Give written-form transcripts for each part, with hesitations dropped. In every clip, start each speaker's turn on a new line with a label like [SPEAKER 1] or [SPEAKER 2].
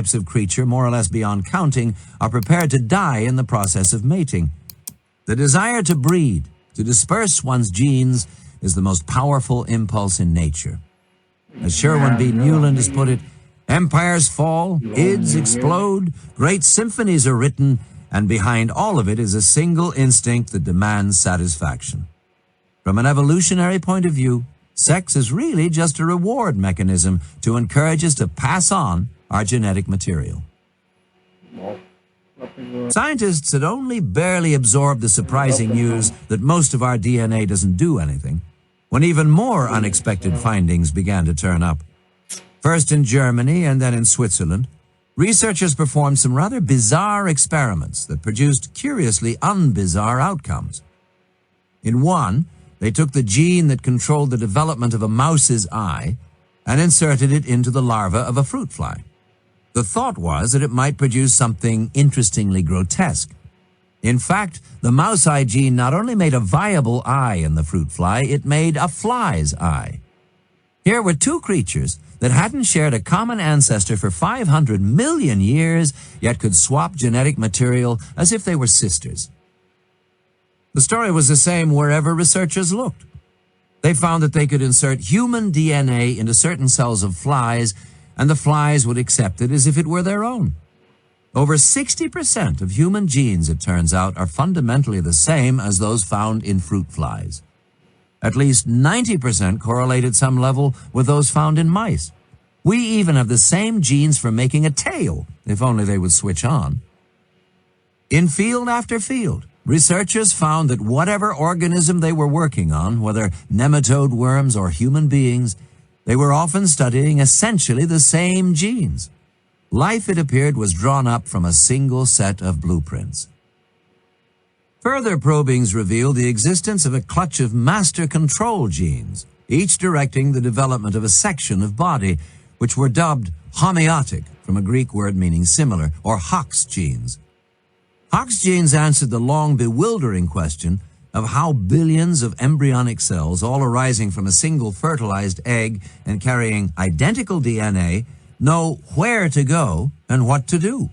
[SPEAKER 1] types of creature, more or less beyond counting, are prepared to die in the process of mating. The desire to breed, to disperse one's genes, is the most powerful impulse in nature. As Sherwin B. Newland has put it, empires fall, ids explode, great symphonies are written, and behind all of it is a single instinct that demands satisfaction. From an evolutionary point of view, sex is really just a reward mechanism to encourage us to pass on our genetic material. Scientists had only barely absorbed the surprising news that most of our DNA doesn't do anything, when even more unexpected findings began to turn up. First in Germany and then in Switzerland, researchers performed some rather bizarre experiments that produced curiously unbizarre outcomes. In one, they took the gene that controlled the development of a mouse's eye and inserted it into the larva of a fruit fly. The thought was that it might produce something interestingly grotesque. In fact, the mouse eye gene not only made a viable eye in the fruit fly, it made a fly's eye. Here were two creatures that hadn't shared a common ancestor for 500 million years, yet could swap genetic material as if they were sisters. The story was the same wherever researchers looked. They found that they could insert human DNA into certain cells of flies, and the flies would accept it as if it were their own. Over 60% of human genes, it turns out, are fundamentally the same as those found in fruit flies. At least 90% correlate at some level with those found in mice. We even have the same genes for making a tail, if only they would switch on. In field after field, researchers found that whatever organism they were working on, whether nematode worms or human beings, they were often studying essentially the same genes. Life, it appeared, was drawn up from a single set of blueprints. Further probings revealed the existence of a clutch of master control genes, each directing the development of a section of body, which were dubbed homeotic, from a Greek word meaning similar, or Hox genes. Hox genes answered the long, bewildering question of how billions of embryonic cells, all arising from a single fertilized egg and carrying identical DNA, know where to go and what to do.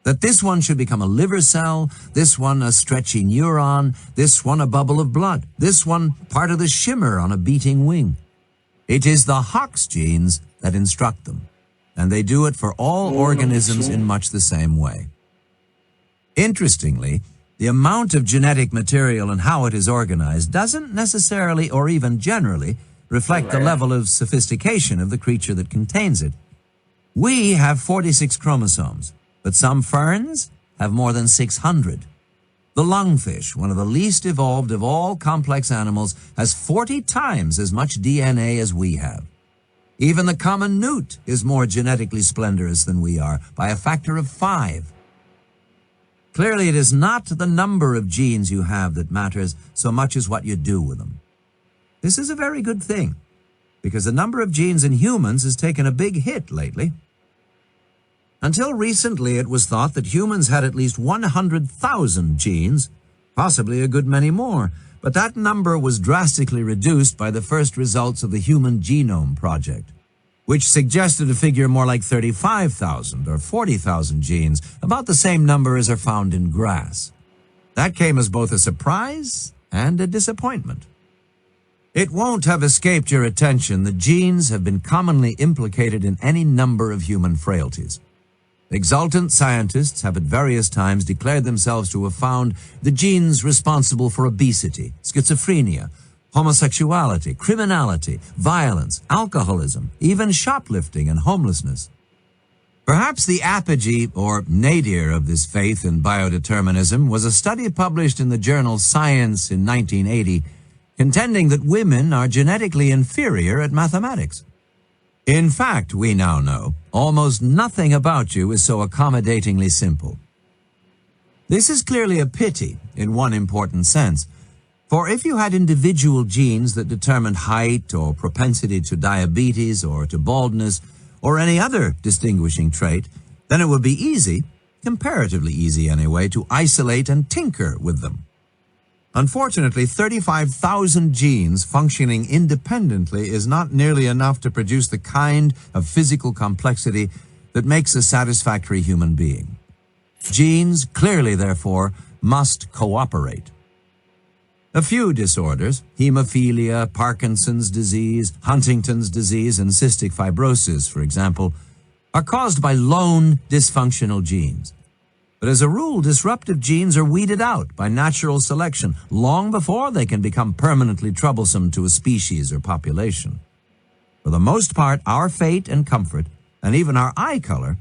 [SPEAKER 1] That this one should become a liver cell, this one a stretchy neuron, this one a bubble of blood, this one part of the shimmer on a beating wing. It is the Hox genes that instruct them, and they do it for all organisms in much the same way. Interestingly, the amount of genetic material and how it is organized doesn't necessarily or even generally reflect the level of sophistication of the creature that contains it. We have 46 chromosomes, but some ferns have more than 600. The lungfish, one of the least evolved of all complex animals, has 40 times as much DNA as we have. Even the common newt is more genetically splendorous than we are, by a factor of 5. Clearly, it is not the number of genes you have that matters so much as what you do with them. This is a very good thing, because the number of genes in humans has taken a big hit lately. Until recently, it was thought that humans had at least 100,000 genes, possibly a good many more, but that number was drastically reduced by the first results of the Human Genome Project, which suggested a figure more like 35,000 or 40,000 genes, about the same number as are found in grass. That came as both a surprise and a disappointment. It won't have escaped your attention that genes have been commonly implicated in any number of human frailties. Exultant scientists have at various times declared themselves to have found the genes responsible for obesity, schizophrenia, homosexuality, criminality, violence, alcoholism, even shoplifting and homelessness. Perhaps the apogee or nadir of this faith in biodeterminism was a study published in the journal Science in 1980, contending that women are genetically inferior at mathematics. In fact, we now know, almost nothing about you is so accommodatingly simple. This is clearly a pity in one important sense, for if you had individual genes that determined height or propensity to diabetes or to baldness or any other distinguishing trait, then it would be easy, comparatively easy anyway, to isolate and tinker with them. Unfortunately, 35,000 genes functioning independently is not nearly enough to produce the kind of physical complexity that makes a satisfactory human being. Genes clearly, therefore, must cooperate. A few disorders, hemophilia, Parkinson's disease, Huntington's disease, and cystic fibrosis, for example, are caused by lone dysfunctional genes. But as a rule, disruptive genes are weeded out by natural selection long before they can become permanently troublesome to a species or population. For the most part, our fate and comfort, and even our eye color,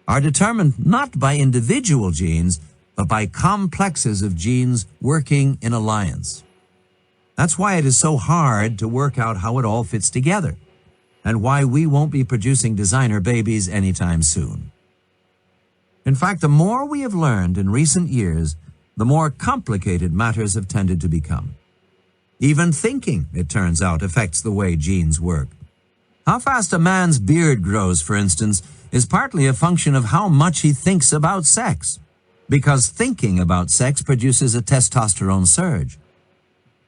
[SPEAKER 1] are determined not by individual genes, but by complexes of genes working in alliance. That's why it is so hard to work out how it all fits together, and why we won't be producing designer babies anytime soon. In fact, the more we have learned in recent years, the more complicated matters have tended to become. Even thinking, it turns out, affects the way genes work. How fast a man's beard grows, for instance, is partly a function of how much he thinks about sex, because thinking about sex produces a testosterone surge.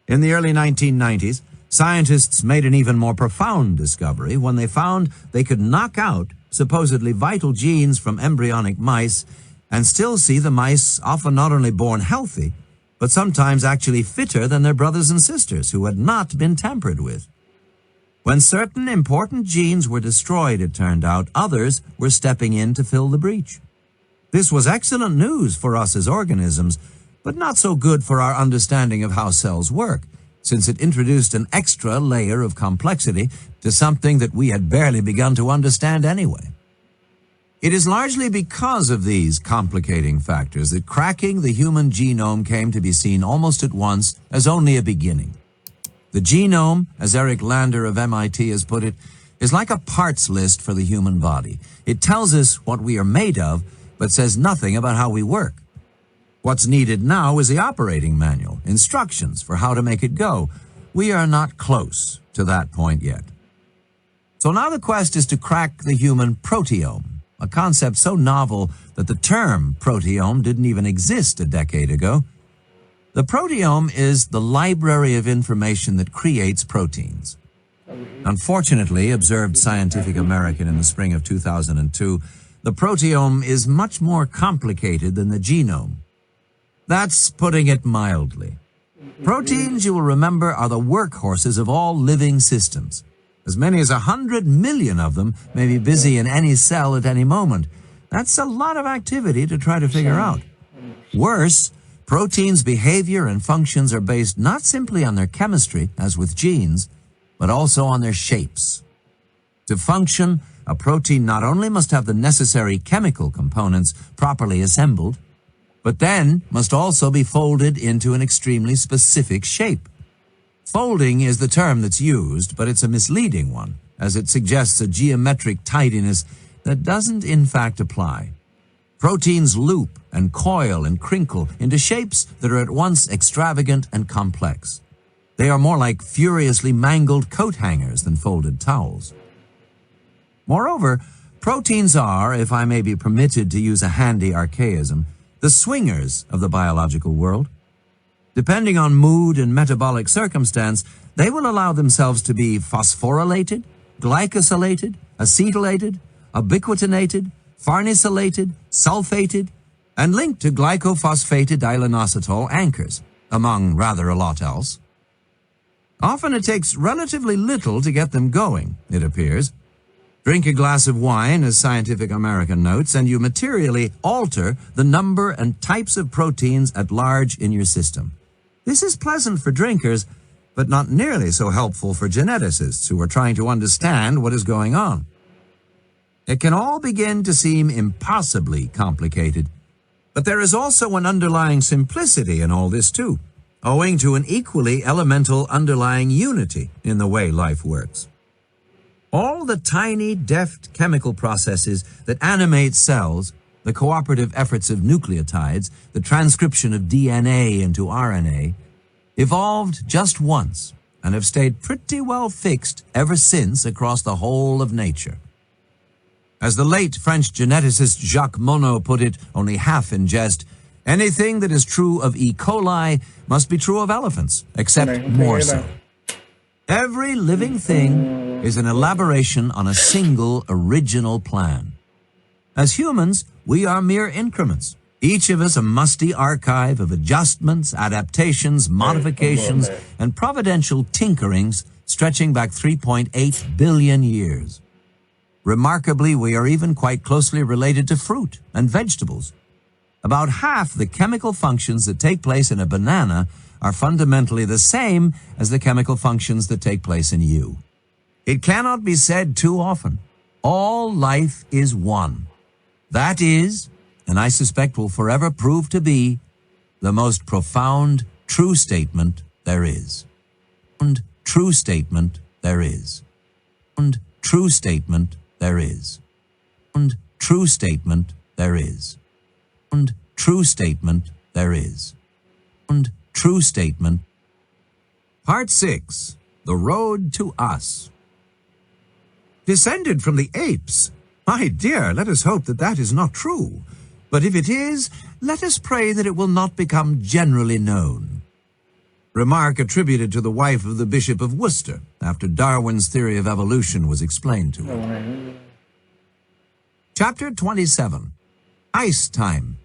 [SPEAKER 1] In the early 1990s, scientists made an even more profound discovery when they found they could knock out supposedly vital genes from embryonic mice and still see the mice often not only born healthy, but sometimes actually fitter than their brothers and sisters who had not been tampered with. When certain important genes were destroyed, it turned out, others were stepping in to fill the breach. This was excellent news for us as organisms, but not so good for our understanding of how cells work, since it introduced an extra layer of complexity to something that we had barely begun to understand anyway. It is largely because of these complicating factors that cracking the human genome came to be seen almost at once as only a beginning. The genome, as Eric Lander of MIT has put it, is like a parts list for the human body. It tells us what we are made of, but says nothing about how we work. What's needed now is the operating manual, instructions for how to make it go. We are not close to that point yet. So now the quest is to crack the human proteome, a concept so novel that the term proteome didn't even exist a decade ago. The proteome is the library of information that creates proteins. Unfortunately, observed Scientific American in the spring of 2002, the proteome is much more complicated than the genome. That's putting it mildly. Proteins, you will remember, are the workhorses of all living systems. As many as 100 million of them may be busy in any cell at any moment. That's a lot of activity to try to figure out. Worse, proteins' behavior and functions are based not simply on their chemistry, as with genes, but also on their shapes. To function, a protein not only must have the necessary chemical components properly assembled, but then must also be folded into an extremely specific shape. Folding is the term that's used, but it's a misleading one, as it suggests a geometric tidiness that doesn't in fact apply. Proteins loop and coil and crinkle into shapes that are at once extravagant and complex. They are more like furiously mangled coat hangers than folded towels. Moreover, proteins are, if I may be permitted to use a handy archaism, the swingers of the biological world. Depending on mood and metabolic circumstance, they will allow themselves to be phosphorylated, glycosylated, acetylated, ubiquitinated, farnesylated, sulfated, and linked to glycophosphated inositol anchors, among rather a lot else. Often it takes relatively little to get them going, it appears. Drink a glass of wine, as Scientific American notes, and you materially alter the number and types of proteins at large in your system. This is pleasant for drinkers, but not nearly so helpful for geneticists who are trying to understand what is going on. It can all begin to seem impossibly complicated, but there is also an underlying simplicity in all this too, owing to an equally elemental underlying unity in the way life works. All the tiny, deft chemical processes that animate cells, the cooperative efforts of nucleotides, the transcription of DNA into RNA, evolved just once and have stayed pretty well fixed ever since across the whole of nature. As the late French geneticist Jacques Monod put it, only half in jest, anything that is true of E. coli must be true of elephants, except more so. Every living thing is an elaboration on a single original plan. As humans, we are mere increments, each of us a musty archive of adjustments, adaptations, modifications, and providential tinkerings stretching back 3.8 billion years. Remarkably, we are even quite closely related to fruit and vegetables. About half the chemical functions that take place in a banana are fundamentally the same as the chemical functions that take place in you. It cannot be said too often, all life is one. That is, and I suspect will forever prove to be, the most profound true statement there is. And true statement there is. And true statement there is. And true statement there is. And true statement there is. And true statement. Part 6. The Road to Us. Descended from the apes? My dear, let us hope that that is not true. But if it is, let us pray that it will not become generally known. Remark attributed to the wife of the Bishop of Worcester, after Darwin's theory of evolution was explained to her. Chapter 27. Ice Time.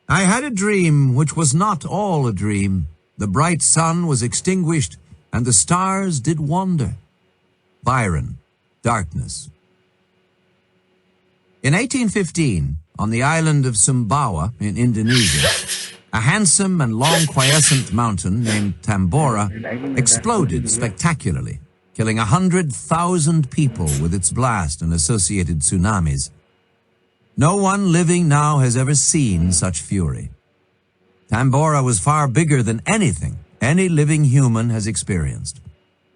[SPEAKER 1] I had a dream which was not all a dream. The bright sun was extinguished, and the stars did wander. Byron, Darkness. In 1815, on the island of Sumbawa in Indonesia, a handsome and long quiescent mountain named Tambora exploded spectacularly, killing 100,000 people with its blast and associated tsunamis. No one living now has ever seen such fury. Tambora was far bigger than anything any living human has experienced.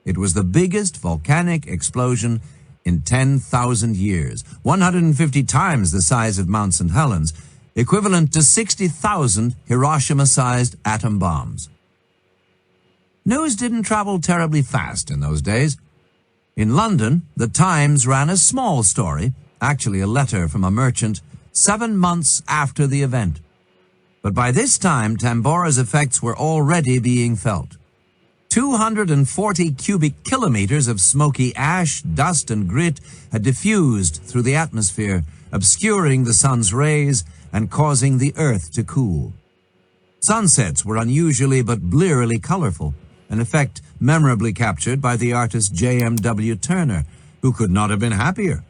[SPEAKER 1] It was the biggest volcanic explosion in 10,000 years, 150 times the size of Mount St. Helens, equivalent to 60,000 Hiroshima-sized atom bombs. News didn't travel terribly fast in those days. In London, the Times ran a small story, actually a letter from a merchant, 7 months after the event. But by this time, Tambora's effects were already being felt. 240 cubic kilometers of smoky ash, dust, and grit had diffused through the atmosphere, obscuring the sun's rays and causing the earth to cool. Sunsets were unusually but blearily colorful, an effect memorably captured by the artist J.M.W. Turner, who could not have been happier.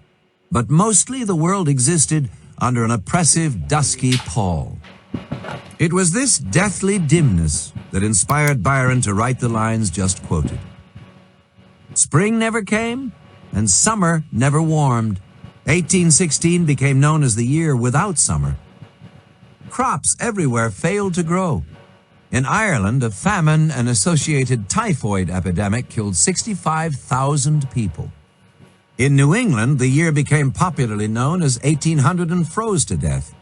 [SPEAKER 1] But mostly the world existed under an oppressive, dusky pall. It was this deathly dimness that inspired Byron to write the lines just quoted. Spring never came, and summer never warmed. 1816 became known as the year without summer. Crops everywhere failed to grow. In Ireland, a famine and associated typhoid epidemic killed 65,000 people. In New England, the year became popularly known as 1800 and froze to death.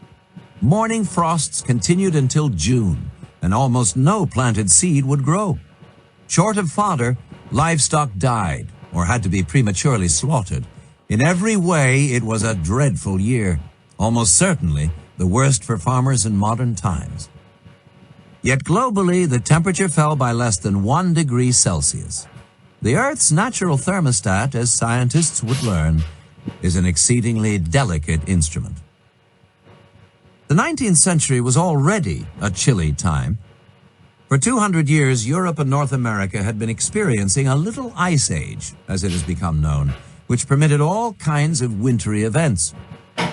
[SPEAKER 1] Morning frosts continued until June, and almost no planted seed would grow. Short of fodder, livestock died or had to be prematurely slaughtered. In every way, it was a dreadful year, almost certainly the worst for farmers in modern times. Yet globally, the temperature fell by less than 1 degree Celsius. The Earth's natural thermostat, as scientists would learn, is an exceedingly delicate instrument. The 19th century was already a chilly time. For 200 years, Europe and North America had been experiencing a little ice age, as it has become known, which permitted all kinds of wintry events.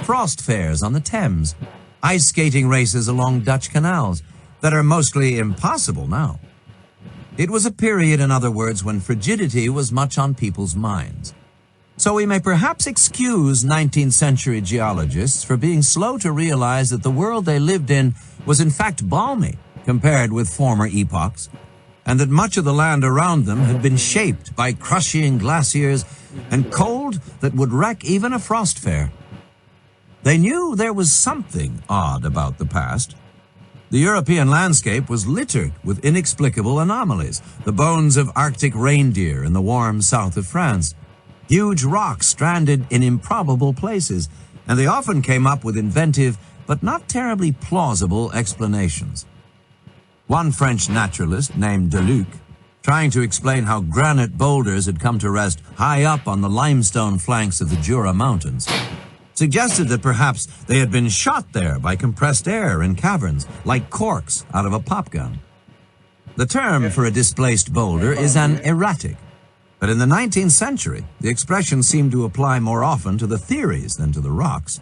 [SPEAKER 1] Frost fairs on the Thames, ice skating races along Dutch canals that are mostly impossible now. It was a period, in other words, when frigidity was much on people's minds. So we may perhaps excuse 19th century geologists for being slow to realize that the world they lived in was in fact balmy compared with former epochs, and that much of the land around them had been shaped by crushing glaciers and cold that would wreck even a frost fair. They knew there was something odd about the past. The European landscape was littered with inexplicable anomalies, the bones of Arctic reindeer in the warm south of France, huge rocks stranded in improbable places, and they often came up with inventive but not terribly plausible explanations. One French naturalist named Deluc, trying to explain how granite boulders had come to rest high up on the limestone flanks of the Jura Mountains, suggested that perhaps they had been shot there by compressed air in caverns, like corks out of a pop gun. The term for a displaced boulder is an erratic, but in the 19th century, the expression seemed to apply more often to the theories than to the rocks.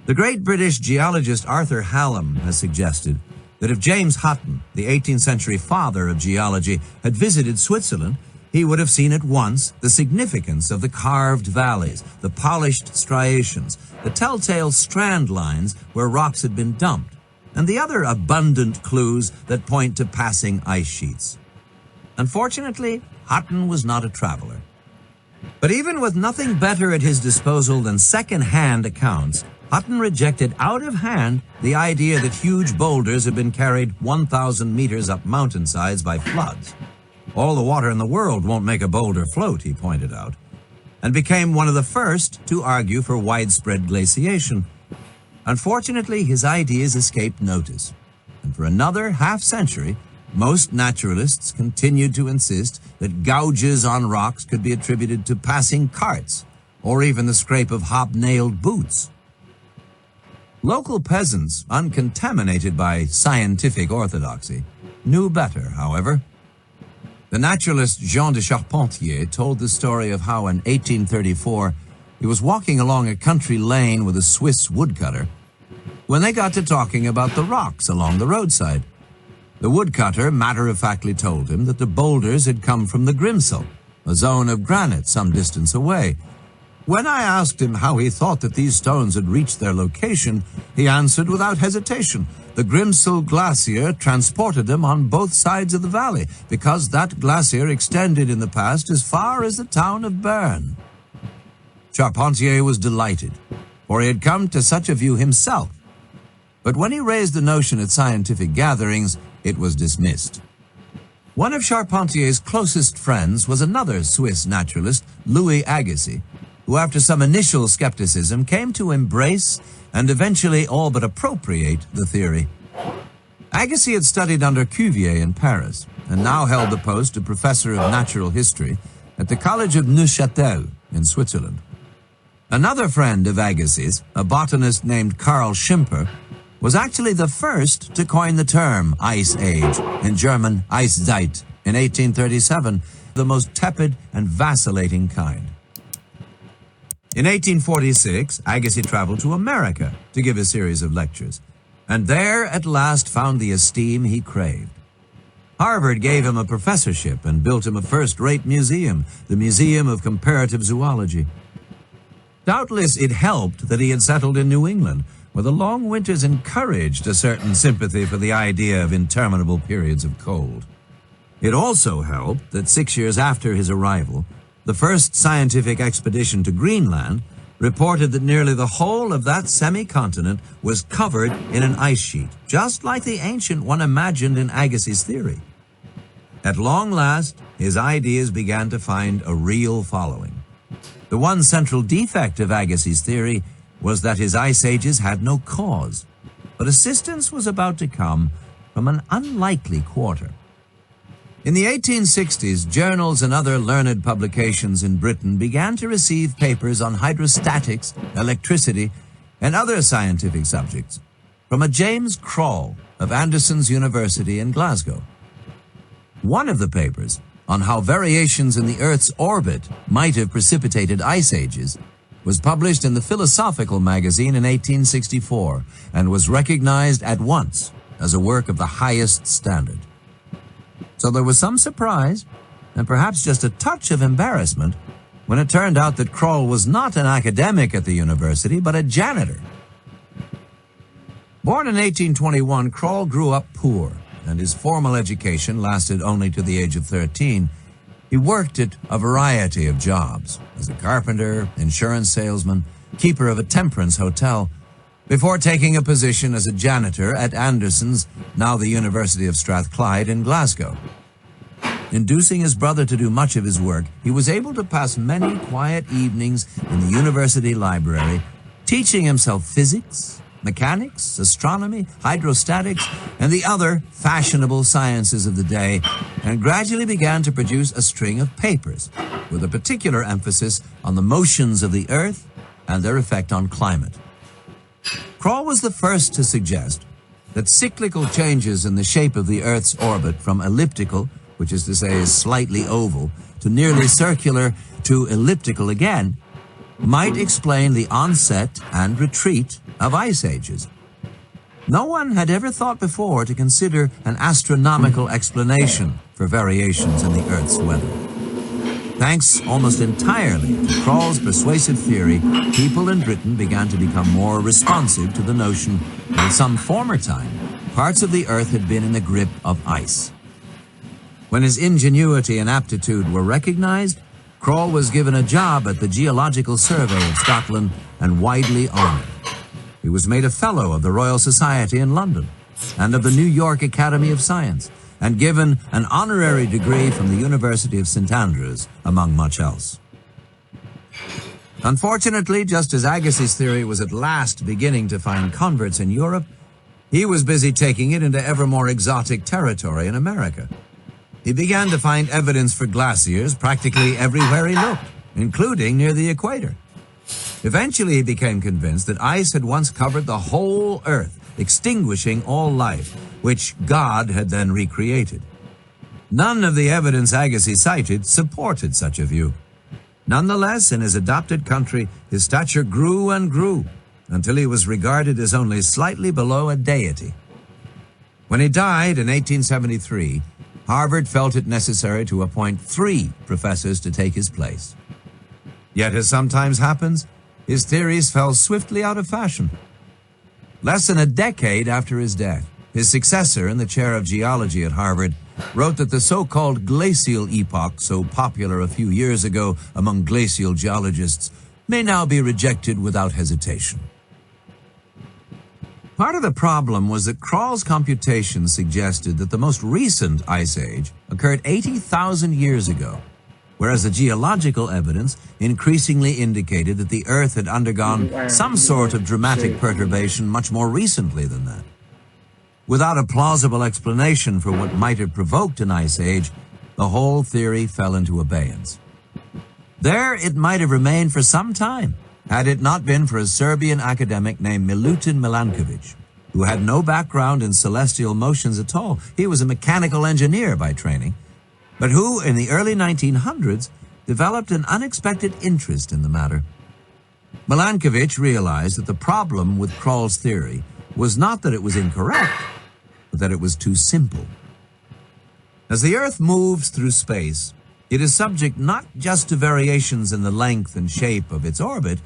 [SPEAKER 1] The great British geologist Arthur Hallam has suggested that if James Hutton, the 18th century father of geology, had visited Switzerland, he would have seen at once the significance of the carved valleys, the polished striations, the telltale strand lines where rocks had been dumped, and the other abundant clues that point to passing ice sheets. Unfortunately, Hutton was not a traveler. But even with nothing better at his disposal than second-hand accounts, Hutton rejected out of hand the idea that huge boulders had been carried 1,000 meters up mountainsides by floods. All the water in the world won't make a boulder float, he pointed out, and became one of the first to argue for widespread glaciation. Unfortunately, his ideas escaped notice, and for another half-century, most naturalists continued to insist that gouges on rocks could be attributed to passing carts, or even the scrape of hobnailed boots. Local peasants, uncontaminated by scientific orthodoxy, knew better, however. The naturalist Jean de Charpentier told the story of how in 1834 he was walking along a country lane with a Swiss woodcutter when they got to talking about the rocks along the roadside. The woodcutter matter-of-factly told him that the boulders had come from the Grimsel, a zone of granite some distance away. When I asked him how he thought that these stones had reached their location, he answered without hesitation, the Grimsel Glacier transported them on both sides of the valley, because that glacier extended in the past as far as the town of Bern. Charpentier was delighted, for he had come to such a view himself. But when he raised the notion at scientific gatherings, it was dismissed. One of Charpentier's closest friends was another Swiss naturalist, Louis Agassiz, who after some initial skepticism came to embrace and eventually all but appropriate the theory. Agassiz had studied under Cuvier in Paris and now held the post of professor of natural history at the College of Neuchâtel in Switzerland. Another friend of Agassiz's, a botanist named Karl Schimper, was actually the first to coin the term Ice Age, in German Eiszeit, in 1837, the most tepid and vacillating kind. In 1846, Agassiz traveled to America to give a series of lectures, and there at last found the esteem he craved. Harvard gave him a professorship and built him a first-rate museum, the Museum of Comparative Zoology. Doubtless it helped that he had settled in New England, where the long winters encouraged a certain sympathy for the idea of interminable periods of cold. It also helped that 6 years after his arrival, the first scientific expedition to Greenland reported that nearly the whole of that semi-continent was covered in an ice sheet, just like the ancient one imagined in Agassiz's theory. At long last, his ideas began to find a real following. The one central defect of Agassiz's theory was that his ice ages had no cause, but assistance was about to come from an unlikely quarter. In the 1860s, journals and other learned publications in Britain began to receive papers on hydrostatics, electricity, and other scientific subjects from a James Croll of Anderson's University in Glasgow. One of the papers, on how variations in the Earth's orbit might have precipitated ice ages, was published in the Philosophical magazine in 1864 and was recognized at once as a work of the highest standard. So there was some surprise, and perhaps just a touch of embarrassment, when it turned out that Croll was not an academic at the university, but a janitor. Born in 1821, Croll grew up poor, and his formal education lasted only to the age of 13. He worked at a variety of jobs, as a carpenter, insurance salesman, keeper of a temperance hotel, before taking a position as a janitor at Anderson's, now the University of Strathclyde in Glasgow. Inducing his brother to do much of his work, he was able to pass many quiet evenings in the university library, teaching himself physics, mechanics, astronomy, hydrostatics, and the other fashionable sciences of the day, and gradually began to produce a string of papers, with a particular emphasis on the motions of the Earth and their effect on climate. Kroll was the first to suggest that cyclical changes in the shape of the Earth's orbit from elliptical, which is to say is slightly oval, to nearly circular to elliptical again, might explain the onset and retreat of ice ages. No one had ever thought before to consider an astronomical explanation for variations in the Earth's weather. Thanks almost entirely to Kroll's persuasive theory, people in Britain began to become more responsive to the notion that in some former time, parts of the Earth had been in the grip of ice. When his ingenuity and aptitude were recognized, Kroll was given a job at the Geological Survey of Scotland and widely honored. He was made a Fellow of the Royal Society in London and of the New York Academy of Science, and given an honorary degree from the University of St. Andrews, among much else. Unfortunately, just as Agassiz's theory was at last beginning to find converts in Europe, he was busy taking it into ever more exotic territory in America. He began to find evidence for glaciers practically everywhere he looked, including near the equator. Eventually, he became convinced that ice had once covered the whole Earth, extinguishing all life, which God had then recreated. None of the evidence Agassiz cited supported such a view. Nonetheless, in his adopted country, his stature grew and grew, until he was regarded as only slightly below a deity. When he died in 1873, Harvard felt it necessary to appoint 3 professors to take his place. Yet, as sometimes happens, his theories fell swiftly out of fashion. Less than a decade after his death, his successor in the chair of geology at Harvard wrote that the so-called glacial epoch, so popular a few years ago among glacial geologists, may now be rejected without hesitation. Part of the problem was that Kroll's computations suggested that the most recent ice age occurred 80,000 years ago, whereas the geological evidence increasingly indicated that the Earth had undergone some sort of dramatic perturbation much more recently than that. Without a plausible explanation for what might have provoked an ice age, the whole theory fell into abeyance. There it might have remained for some time, had it not been for a Serbian academic named Milutin Milankovic, who had no background in celestial motions at all. He was a mechanical engineer by training, but who, in the early 1900s, developed an unexpected interest in the matter. Milankovic realized that the problem with Kroll's theory was not that it was incorrect, but that it was too simple. As the Earth moves through space, it is subject not just to variations in the length and shape of its orbit,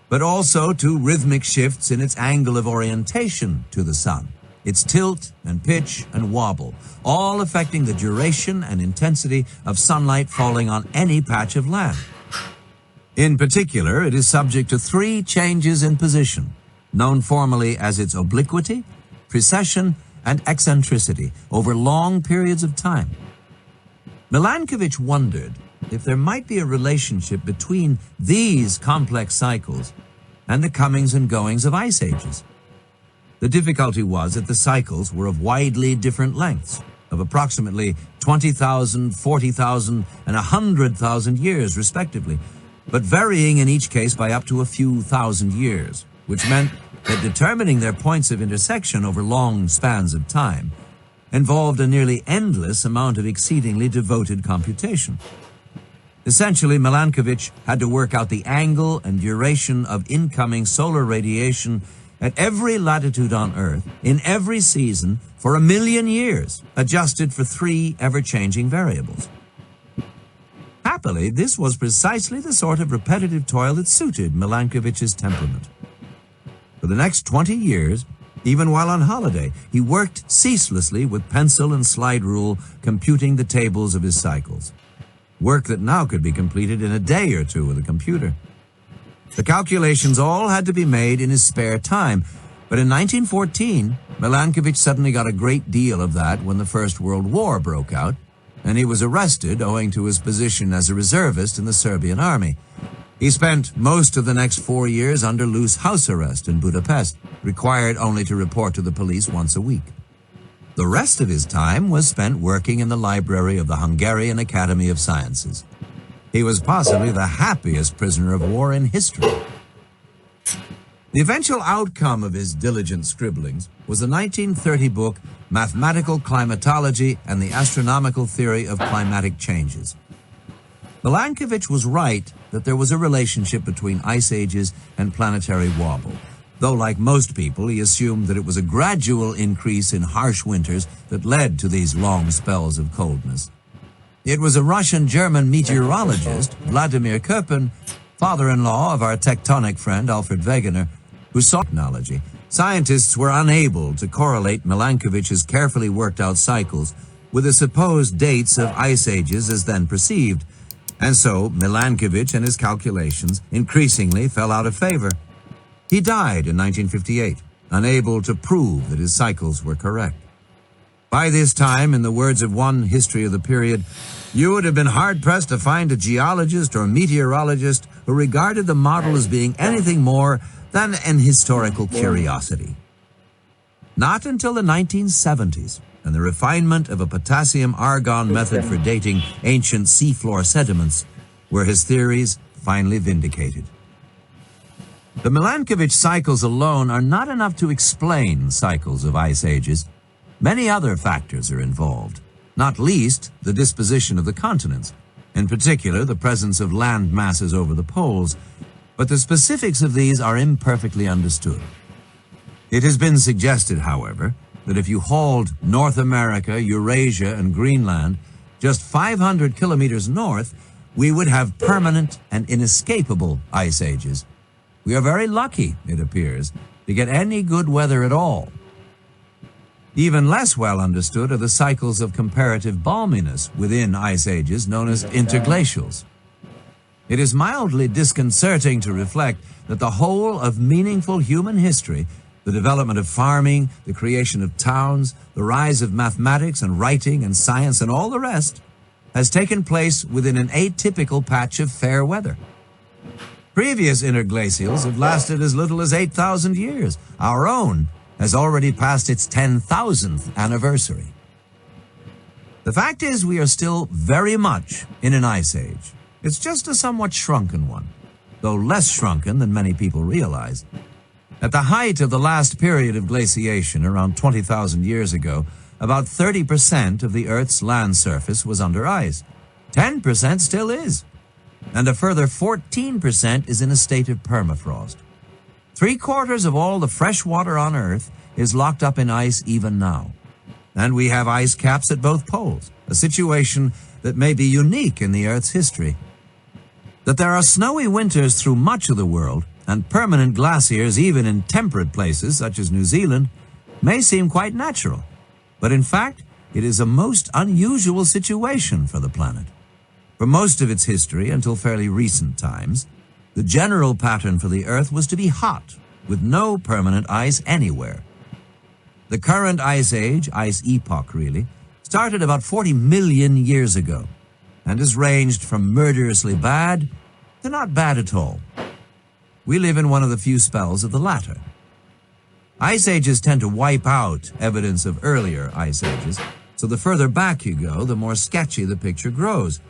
[SPEAKER 1] but also to rhythmic shifts in its angle of orientation to the sun, its tilt and pitch and wobble, all affecting the duration and intensity of sunlight falling on any patch of land. In particular, it is subject to 3 changes in position, known formally as its obliquity, precession, and eccentricity over long periods of time. Milankovic wondered if there might be a relationship between these complex cycles and the comings and goings of ice ages. The difficulty was that the cycles were of widely different lengths, of approximately 20,000, 40,000, and 100,000 years respectively, but varying in each case by up to a few thousand years, which meant that determining their points of intersection over long spans of time involved a nearly endless amount of exceedingly devoted computation. Essentially, Milankovic had to work out the angle and duration of incoming solar radiation at every latitude on Earth, in every season, for 1 million years, adjusted for 3 ever-changing variables. Happily, this was precisely the sort of repetitive toil that suited Milankovic's temperament. For the next 20 years, even while on holiday, he worked ceaselessly with pencil and slide rule, computing the tables of his cycles. Work that now could be completed in a day or 2 with a computer. The calculations all had to be made in his spare time, but in 1914, Milankovic suddenly got a great deal of that when the First World War broke out, and he was arrested owing to his position as a reservist in the Serbian army. He spent most of the next 4 years under loose house arrest in Budapest, required only to report to the police once a week. The rest of his time was spent working in the library of the Hungarian Academy of Sciences. He was possibly the happiest prisoner of war in history. The eventual outcome of his diligent scribblings was the 1930 book Mathematical Climatology and the Astronomical Theory of Climatic Changes. Milankovitch was right that there was a relationship between ice ages and planetary wobble, though like most people he assumed that it was a gradual increase in harsh winters that led to these long spells of coldness. It was a Russian-German meteorologist, Vladimir Köppen, father-in-law of our tectonic friend Alfred Wegener, who saw technology. Scientists were unable to correlate Milankovitch's carefully worked-out cycles with the supposed dates of ice ages as then perceived, and so Milankovitch and his calculations increasingly fell out of favor. He died in 1958, unable to prove that his cycles were correct. By this time, in the words of one history of the period, you would have been hard-pressed to find a geologist or meteorologist who regarded the model as being anything more than an historical curiosity. Not until the 1970s, and the refinement of a potassium-argon method for dating ancient seafloor sediments, were his theories finally vindicated. The Milankovitch cycles alone are not enough to explain cycles of ice ages. Many other factors are involved, not least the disposition of the continents, in particular the presence of land masses over the poles, but the specifics of these are imperfectly understood. It has been suggested, however, that if you hauled North America, Eurasia, and Greenland just 500 kilometers north, we would have permanent and inescapable ice ages. We are very lucky, it appears, to get any good weather at all. Even less well understood are the cycles of comparative balminess within ice ages known as interglacials. It is mildly disconcerting to reflect that the whole of meaningful human history, the development of farming, the creation of towns, the rise of mathematics and writing and science and all the rest, has taken place within an atypical patch of fair weather. Previous interglacials have lasted as little as 8,000 years. Our own has already passed its 10,000th anniversary. The fact is, we are still very much in an ice age. It's just a somewhat shrunken one, though less shrunken than many people realize. At the height of the last period of glaciation, around 20,000 years ago, about 30% of the Earth's land surface was under ice. 10% still is, and a further 14% is in a state of permafrost. 3/4 of all the fresh water on Earth is locked up in ice even now. And we have ice caps at both poles, a situation that may be unique in the Earth's history. That there are snowy winters through much of the world, and permanent glaciers even in temperate places such as New Zealand, may seem quite natural. But in fact, it is a most unusual situation for the planet. For most of its history, until fairly recent times, the general pattern for the Earth was to be hot, with no permanent ice anywhere. The current ice age, ice epoch really, started about 40 million years ago, and has ranged from murderously bad to not bad at all. We live in one of the few spells of the latter. Ice ages tend to wipe out evidence of earlier ice ages, so the further back you go, the more sketchy the picture grows.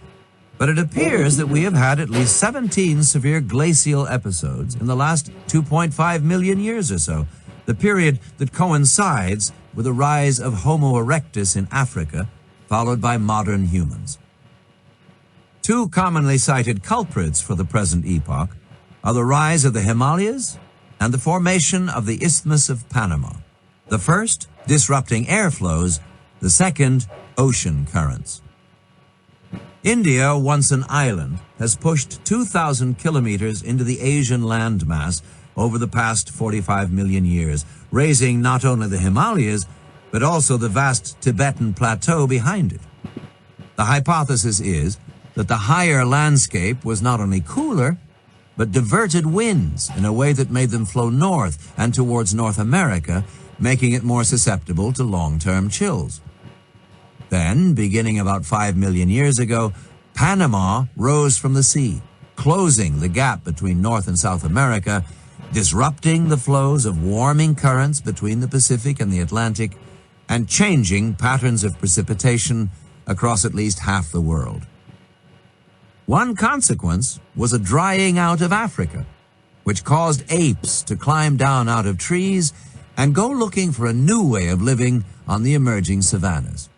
[SPEAKER 1] But it appears that we have had at least 17 severe glacial episodes in the last 2.5 million years or so, the period that coincides with the rise of Homo erectus in Africa, followed by modern humans. Two commonly cited culprits for the present epoch are the rise of the Himalayas and the formation of the Isthmus of Panama. The first, disrupting airflows, the second, ocean currents. India, once an island, has pushed 2,000 kilometers into the Asian landmass over the past 45 million years, raising not only the Himalayas, but also the vast Tibetan plateau behind it. The hypothesis is that the higher landscape was not only cooler, but diverted winds in a way that made them flow north and towards North America, making it more susceptible to long-term chills. Then, beginning about 5 million years ago, Panama rose from the sea, closing the gap between North and South America, disrupting the flows of warming currents between the Pacific and the Atlantic, and changing patterns of precipitation across at least half the world. One consequence was a drying out of Africa. which caused apes to climb down out of trees and go looking for a new way of living on the emerging savannas.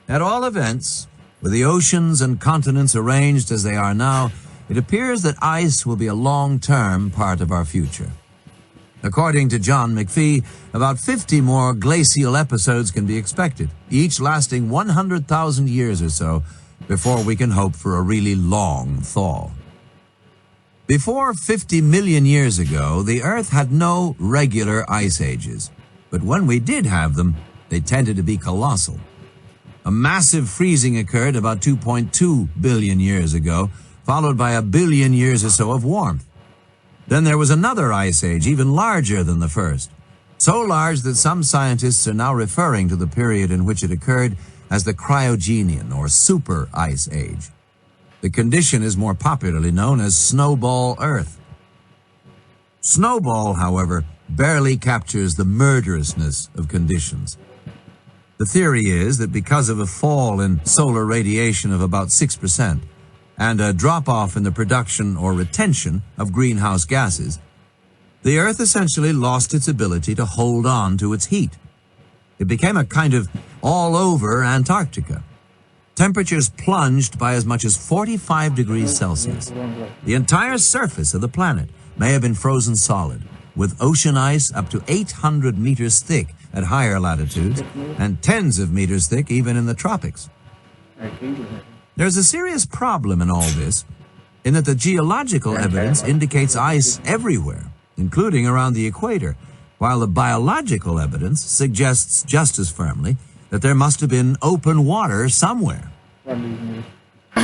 [SPEAKER 1] At all events, with the oceans and continents arranged as they are now, it appears that ice will be a long-term part of our future. According to John McPhee, about 50 more glacial episodes can be expected, each lasting 100,000 years or so, before we can hope for a really long thaw. Before 50 million years ago, the Earth had no regular ice ages, but when we did have them, they tended to be colossal. A massive freezing occurred about 2.2 billion years ago, followed by 1 billion years or so of warmth. Then there was another ice age, even larger than the first, so large that some scientists are now referring to the period in which it occurred as the Cryogenian or Super Ice Age. The condition is more popularly known as Snowball Earth. Snowball, however, barely captures the murderousness of conditions. The theory is that because of a fall in solar radiation of about 6%, and a drop-off in the production or retention of greenhouse gases, the Earth essentially lost its ability to hold on to its heat. It became a kind of all-over Antarctica. Temperatures plunged by as much as 45 degrees Celsius. The entire surface of the planet may have been frozen solid, with ocean ice up to 800 meters thick at higher latitudes and tens of meters thick even in the tropics. There's a serious problem in all this, in that the geological evidence indicates ice everywhere, including around the equator, while the biological evidence suggests just as firmly that there must have been open water somewhere.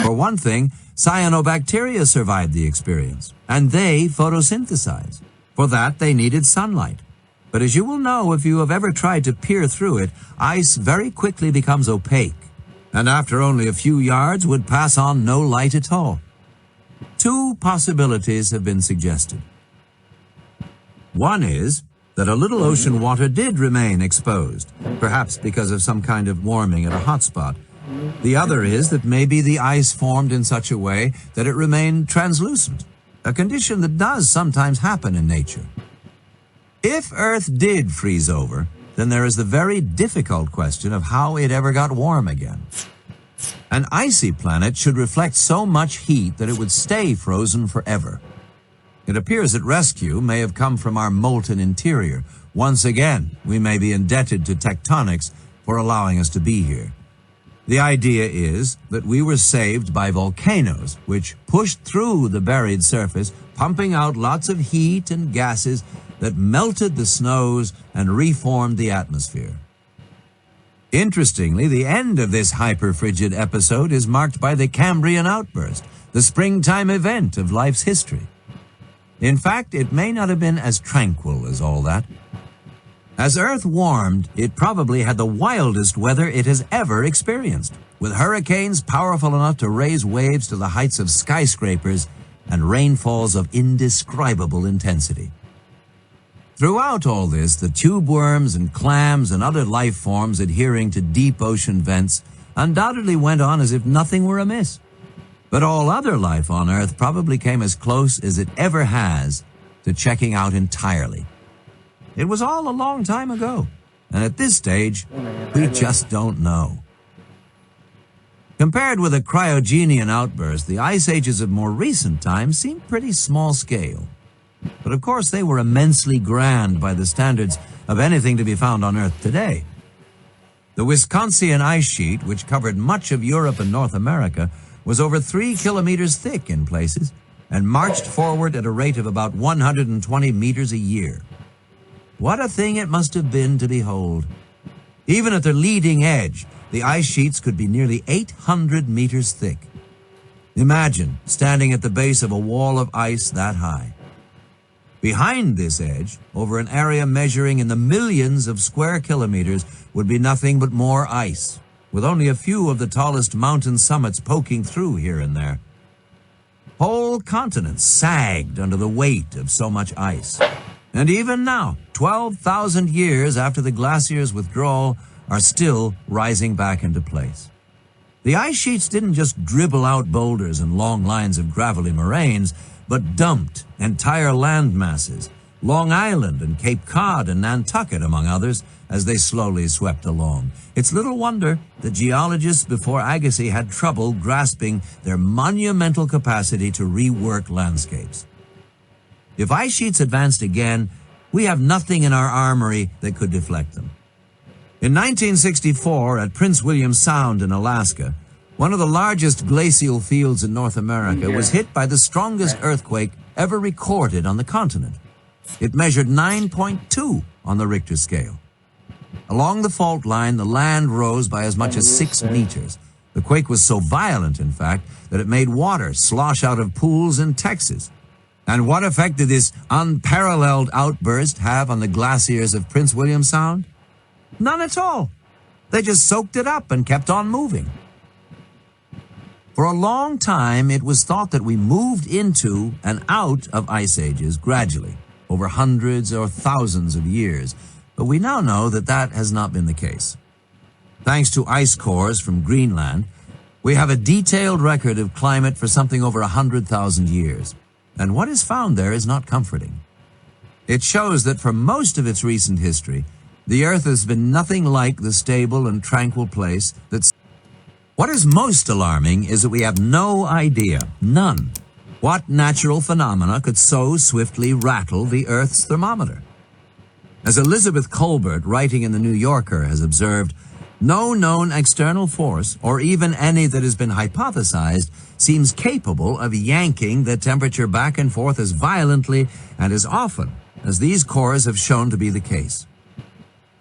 [SPEAKER 1] For one thing, cyanobacteria survived the experience, and they photosynthesize. For that, they needed sunlight. But as you will know if you have ever tried to peer through it, ice very quickly becomes opaque, and after only a few yards would pass on no light at all. Two possibilities have been suggested. One is that a little ocean water did remain exposed, perhaps because of some kind of warming at a hot spot. The other is that maybe the ice formed in such a way that it remained translucent, a condition that does sometimes happen in nature. If Earth did freeze over, then there is the very difficult question of how it ever got warm again. An icy planet should reflect so much heat that it would stay frozen forever. It appears that rescue may have come from our molten interior. Once again, we may be indebted to tectonics for allowing us to be here. The idea is that we were saved by volcanoes, which pushed through the buried surface, pumping out lots of heat and gases that melted the snows and reformed the atmosphere. Interestingly, the end of this hyperfrigid episode is marked by the Cambrian outburst, the springtime event of life's history. In fact, it may not have been as tranquil as all that. As Earth warmed, it probably had the wildest weather it has ever experienced, with hurricanes powerful enough to raise waves to the heights of skyscrapers and rainfalls of indescribable intensity. Throughout all this, the tube worms and clams and other life forms adhering to deep ocean vents undoubtedly went on as if nothing were amiss. But all other life on Earth probably came as close as it ever has to checking out entirely. It was all a long time ago, and at this stage, we just don't know. Compared with a cryogenian outburst, the ice ages of more recent times seem pretty small scale. But of course, they were immensely grand by the standards of anything to be found on Earth today. The Wisconsin ice sheet, which covered much of Europe and North America, was over 3 kilometers thick in places and marched forward at a rate of about 120 meters a year. What a thing it must have been to behold. Even at the leading edge, the ice sheets could be nearly 800 meters thick. Imagine standing at the base of a wall of ice that high. Behind this edge, over an area measuring in the millions of square kilometers, would be nothing but more ice, with only a few of the tallest mountain summits poking through here and there. Whole continents sagged under the weight of so much ice. And even now, 12,000 years after the glacier's withdrawal, are still rising back into place. The ice sheets didn't just dribble out boulders and long lines of gravelly moraines, but dumped entire land masses, Long Island and Cape Cod and Nantucket, among others, as they slowly swept along. It's little wonder that geologists before Agassiz had trouble grasping their monumental capacity to rework landscapes. If ice sheets advanced again, we have nothing in our armory that could deflect them. In 1964, at Prince William Sound in Alaska, one of the largest glacial fields in North America was hit by the strongest earthquake ever recorded on the continent. It measured 9.2 on the Richter scale. Along the fault line, the land rose by as much as 6 meters. The quake was so violent, in fact, that it made water slosh out of pools in Texas. And what effect did this unparalleled outburst have on the glaciers of Prince William Sound? None at all. They just soaked it up and kept on moving. For a long time, it was thought that we moved into and out of ice ages gradually, over hundreds or thousands of years, but we now know that that has not been the case. Thanks to ice cores from Greenland, we have a detailed record of climate for something over 100,000 years, and what is found there is not comforting. It shows that for most of its recent history, the Earth has been nothing like the stable and tranquil place that's... What is most alarming is that we have no idea, none, what natural phenomena could so swiftly rattle the Earth's thermometer. As Elizabeth Colbert, writing in The New Yorker, has observed, no known external force, or even any that has been hypothesized, seems capable of yanking the temperature back and forth as violently and as often as these cores have shown to be the case.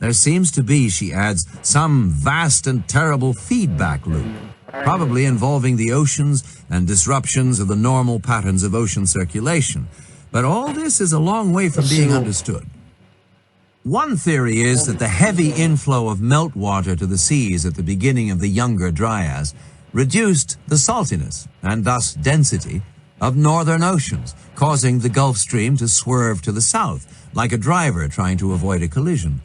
[SPEAKER 1] There seems to be, she adds, some vast and terrible feedback loop, probably involving the oceans and disruptions of the normal patterns of ocean circulation. But all this is a long way from being understood. One theory is that the heavy inflow of meltwater to the seas at the beginning of the Younger Dryas reduced the saltiness, and thus density, of northern oceans, causing the Gulf Stream to swerve to the south, like a driver trying to avoid a collision.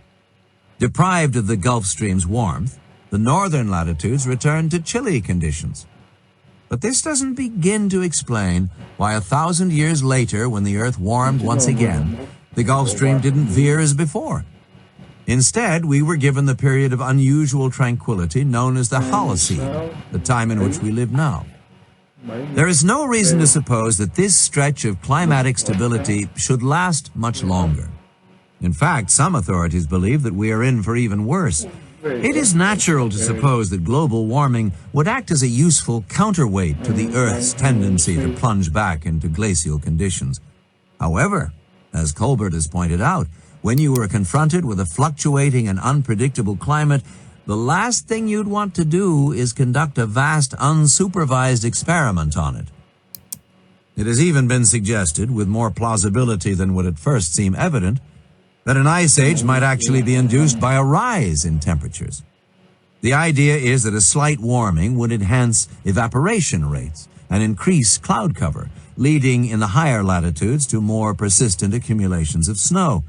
[SPEAKER 1] Deprived of the Gulf Stream's warmth, the northern latitudes returned to chilly conditions. But this doesn't begin to explain why 1,000 years later, when the Earth warmed once again, the Gulf Stream didn't veer as before. Instead, we were given the period of unusual tranquility known as the Holocene, the time in which we live now. There is no reason to suppose that this stretch of climatic stability should last much longer. In fact, some authorities believe that we are in for even worse. It is natural to suppose that global warming would act as a useful counterweight to the Earth's tendency to plunge back into glacial conditions. However, as Colbert has pointed out, when you are confronted with a fluctuating and unpredictable climate, the last thing you'd want to do is conduct a vast, unsupervised experiment on it. It has even been suggested, with more plausibility than would at first seem evident, that an ice age might actually be induced by a rise in temperatures. The idea is that a slight warming would enhance evaporation rates and increase cloud cover, leading in the higher latitudes to more persistent accumulations of snow.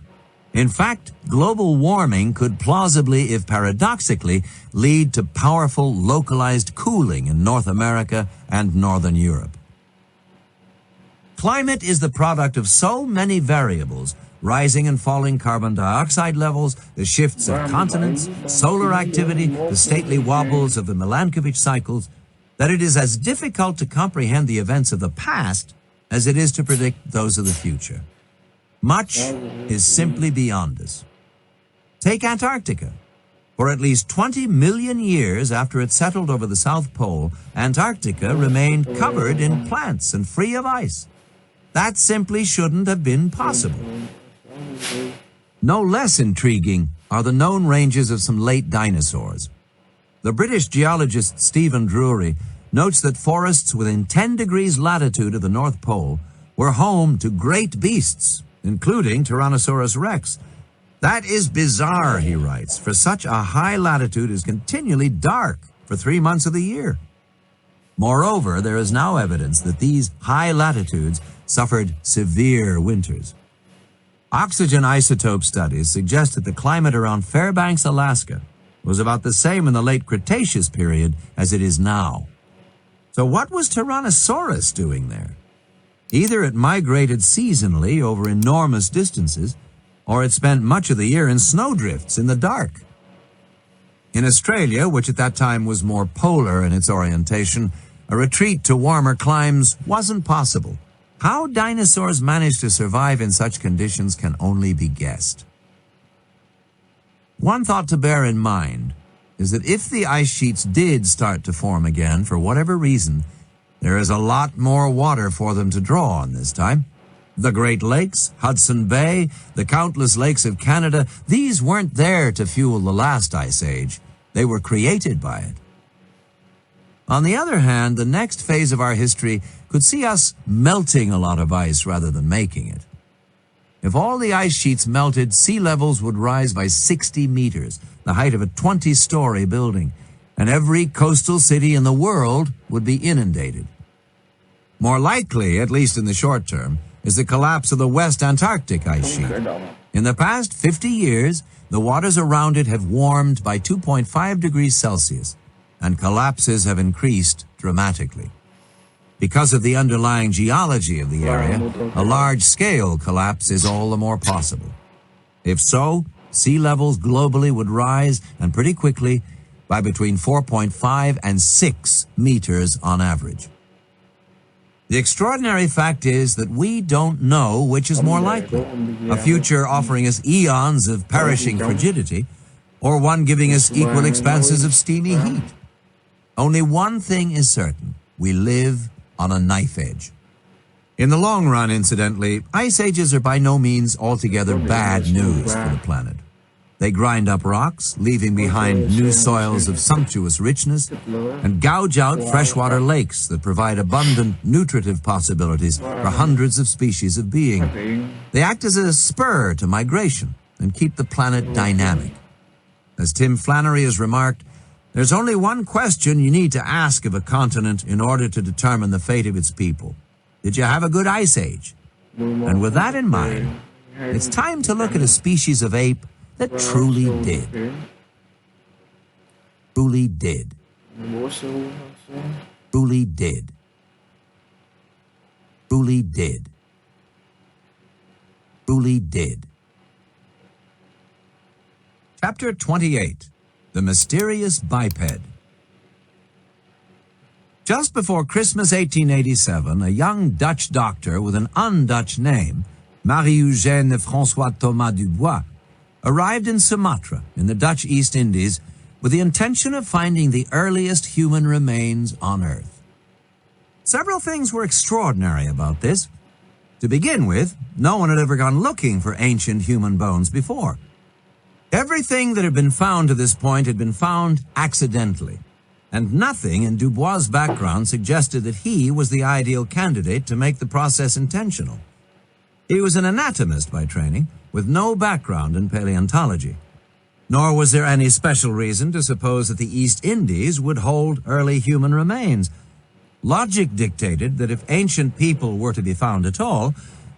[SPEAKER 1] In fact, global warming could plausibly, if paradoxically, lead to powerful localized cooling in North America and Northern Europe. Climate is the product of so many variables: rising and falling carbon dioxide levels, the shifts of continents, solar activity, the stately wobbles of the Milankovitch cycles, that it is as difficult to comprehend the events of the past as it is to predict those of the future. Much is simply beyond us. Take Antarctica. For at least 20 million years after it settled over the South Pole, Antarctica remained covered in plants and free of ice. That simply shouldn't have been possible. No less intriguing are the known ranges of some late dinosaurs. The British geologist Stephen Drury notes that forests within 10 degrees latitude of the North Pole were home to great beasts, including Tyrannosaurus rex. That is bizarre, he writes, for such a high latitude is continually dark for 3 months of the year. Moreover, there is now evidence that these high latitudes suffered severe winters. Oxygen isotope studies suggest that the climate around Fairbanks, Alaska, was about the same in the late Cretaceous period as it is now. So what was Tyrannosaurus doing there? Either it migrated seasonally over enormous distances, or it spent much of the year in snowdrifts in the dark. In Australia, which at that time was more polar in its orientation, a retreat to warmer climes wasn't possible. How dinosaurs managed to survive in such conditions can only be guessed. One thought to bear in mind is that if the ice sheets did start to form again for whatever reason, there is a lot more water for them to draw on this time. The Great Lakes, Hudson Bay, the countless lakes of Canada, these weren't there to fuel the last ice age. They were created by it. On the other hand, the next phase of our history could see us melting a lot of ice rather than making it. If all the ice sheets melted, sea levels would rise by 60 meters, the height of a 20-story building, and every coastal city in the world would be inundated. More likely, at least in the short term, is the collapse of the West Antarctic ice sheet. In the past 50 years, the waters around it have warmed by 2.5 degrees Celsius, and collapses have increased dramatically. Because of the underlying geology of the area, a large-scale collapse is all the more possible. If so, sea levels globally would rise, and pretty quickly, by between 4.5 and 6 meters on average. The extraordinary fact is that we don't know which is more likely, a future offering us eons of perishing frigidity, or one giving us equal expanses of steamy heat. Only one thing is certain: we live on a knife edge. In the long run, incidentally, ice ages are by no means altogether bad news for the planet. They grind up rocks, leaving behind new soils of sumptuous richness, and gouge out freshwater lakes that provide abundant nutritive possibilities for hundreds of species of being. They act as a spur to migration and keep the planet dynamic. As Tim Flannery has remarked, there's only one question you need to ask of a continent in order to determine the fate of its people. Did you have a good ice age? And with that in mind, it's time to look at a species of ape that truly did. Truly did. Truly did. Truly did. Truly did. Chapter 28. The Mysterious Biped. Just before Christmas 1887, a young Dutch doctor with an un-Dutch name, Marie-Eugène François Thomas Dubois, arrived in Sumatra, in the Dutch East Indies, with the intention of finding the earliest human remains on Earth. Several things were extraordinary about this. To begin with, no one had ever gone looking for ancient human bones before. Everything that had been found to this point had been found accidentally, and nothing in Dubois' background suggested that he was the ideal candidate to make the process intentional. He was an anatomist by training, with no background in paleontology. Nor was there any special reason to suppose that the East Indies would hold early human remains. Logic dictated that if ancient people were to be found at all,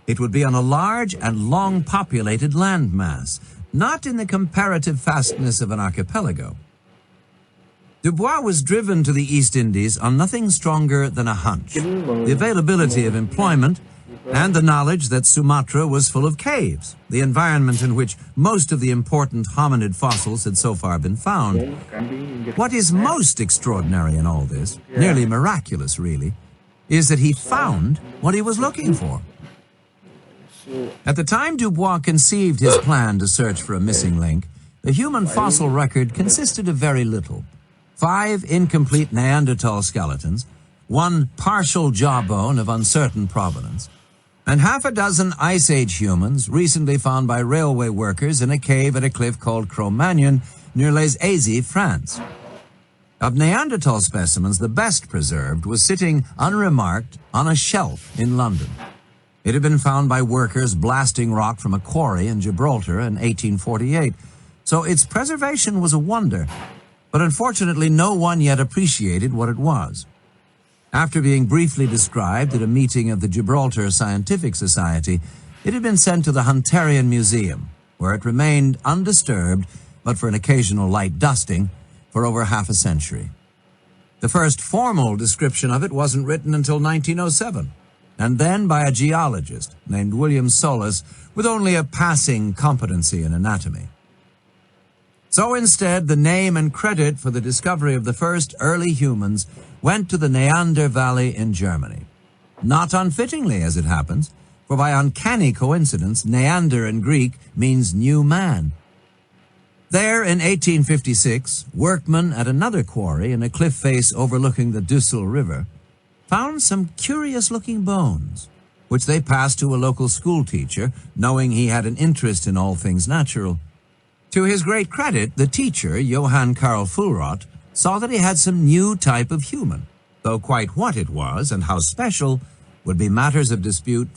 [SPEAKER 1] it would be on a large and long-populated landmass, not in the comparative vastness of an archipelago. Dubois was driven to the East Indies on nothing stronger than a hunch: the availability of employment and the knowledge that Sumatra was full of caves, the environment in which most of the important hominid fossils had so far been found. What is most extraordinary in all this, nearly miraculous really, is that he found what he was looking for. At the time Dubois conceived his plan to search for a missing link, the human fossil record consisted of very little: 5 incomplete Neanderthal skeletons, 1 partial jawbone of uncertain provenance, and half a dozen Ice Age humans recently found by railway workers in a cave at a cliff called Cro-Magnon near Les Azy, France. Of Neanderthal specimens, the best preserved was sitting unremarked on a shelf in London. It had been found by workers blasting rock from a quarry in Gibraltar in 1848, so its preservation was a wonder, but unfortunately no one yet appreciated what it was. After being briefly described at a meeting of the Gibraltar Scientific Society, it had been sent to the Hunterian Museum, where it remained undisturbed, but for an occasional light dusting, for over half a century. The first formal description of it wasn't written until 1907. and then by a geologist named William Solus with only a passing competency in anatomy. So instead, the name and credit for the discovery of the first early humans went to the Neander Valley in Germany. Not unfittingly, as it happens, for by uncanny coincidence, Neander in Greek means new man. There, in 1856, workmen at another quarry in a cliff face overlooking the Düssel River found some curious-looking bones, which they passed to a local schoolteacher, knowing he had an interest in all things natural. To his great credit, the teacher, Johann Karl Fulroth, saw that he had some new type of human, though quite what it was and how special would be matters of dispute